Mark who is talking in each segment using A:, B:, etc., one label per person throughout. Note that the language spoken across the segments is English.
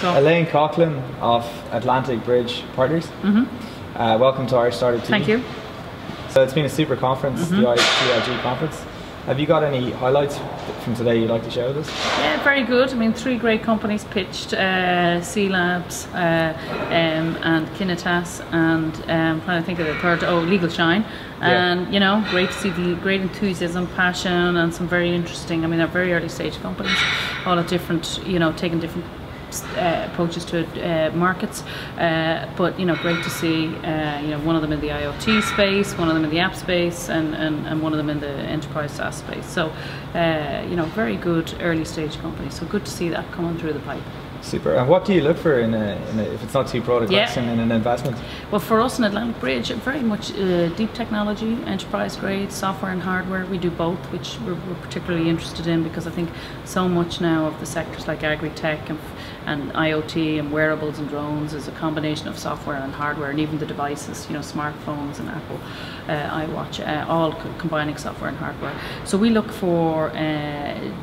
A: So,
B: Elaine COUGHLAN of Atlantic Bridge Partners. Welcome to Irish Startup TV.
A: thank you.
B: So it's been a super conference, the IIG conference. Have you got any highlights from today you'd like to share with us?
A: Yeah, very good. I mean, 3 great companies pitched, C Labs and Kinitas, and I'm trying to think of the third, Legal Shine. And you know, great to see the great enthusiasm, passion, and some very interesting, I mean, they're very early stage companies, all at different, you know, taking different approaches to markets, but you know, great to see you know, one of them in the IoT space, one of them in the app space, and one of them in the enterprise SaaS space. So you know, very good early stage companies. So good to see that coming through the pipe.
B: Super. And what do you look for in a if it's not too broad a question, in an investment?
A: Well, for us in Atlantic Bridge, very much deep technology, enterprise grade software and hardware. We do both, which we're particularly interested in, because I think so much now of the sectors like agri-tech and IoT and wearables and drones is a combination of software and hardware, and even the devices, you know, smartphones and Apple iWatch, all combining software and hardware. So we look for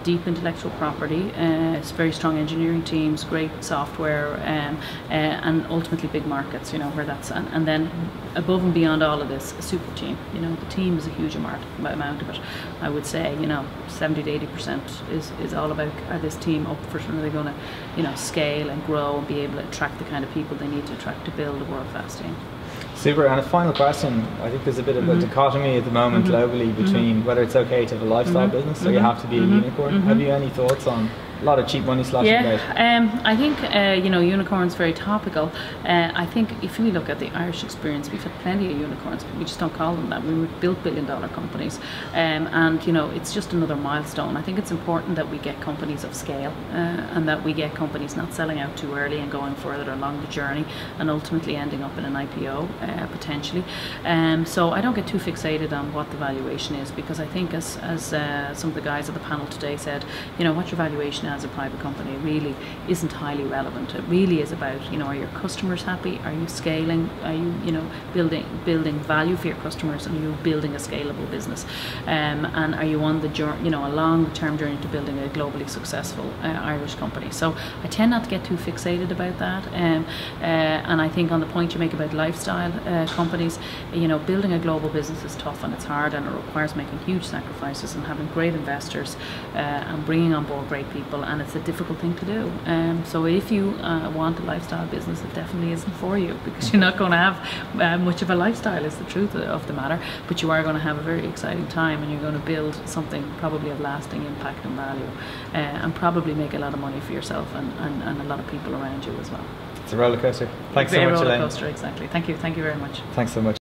A: deep intellectual property, it's very strong engineering teams, great software, and ultimately big markets, you know, where that's, and then above and beyond all of this, a super team. You know, the team is a huge amount of it. I would say, you know, 70 to 80% is all about, are this team up for something? Are they going to, you know, scale and grow and be able to attract the kind of people they need to attract to build a world-class team?
B: Super. And a final question, I think there's a bit of a dichotomy at the moment globally between whether it's okay to have a lifestyle business or you have to be a unicorn. Have you any thoughts on a lot of cheap money sloshing about?
A: I think you know, unicorns very topical. I think if we look at the Irish experience, we've had plenty of unicorns, but we just don't call them that. We built billion-dollar companies, and you know, it's just another milestone. I think it's important that we get companies of scale, and that we get companies not selling out too early and going further along the journey, and ultimately ending up in an IPO potentially. So I don't get too fixated on what the valuation is, because I think as some of the guys at the panel today said, you know, what your valuation as a private company really isn't highly relevant. It really is about, you know, are your customers happy? Are you scaling? Are you, you know, building value for your customers? And are you building a scalable business? And are you on the journey, you know, a long-term journey to building a globally successful Irish company? So I tend not to get too fixated about that. And I think on the point you make about lifestyle companies, you know, building a global business is tough and it's hard, and it requires making huge sacrifices and having great investors and bringing on board great people, and it's a difficult thing to do. So if you want a lifestyle business, it definitely isn't for you, because you're not going to have much of a lifestyle, is the truth of the matter, but you are going to have a very exciting time, and you're going to build something probably of lasting impact and value, and probably make a lot of money for yourself and a lot of people around you as well.
B: It's a roller coaster. Thanks so much, Elaine.
A: Roller coaster, exactly. Thank you very much.
B: Thanks so much.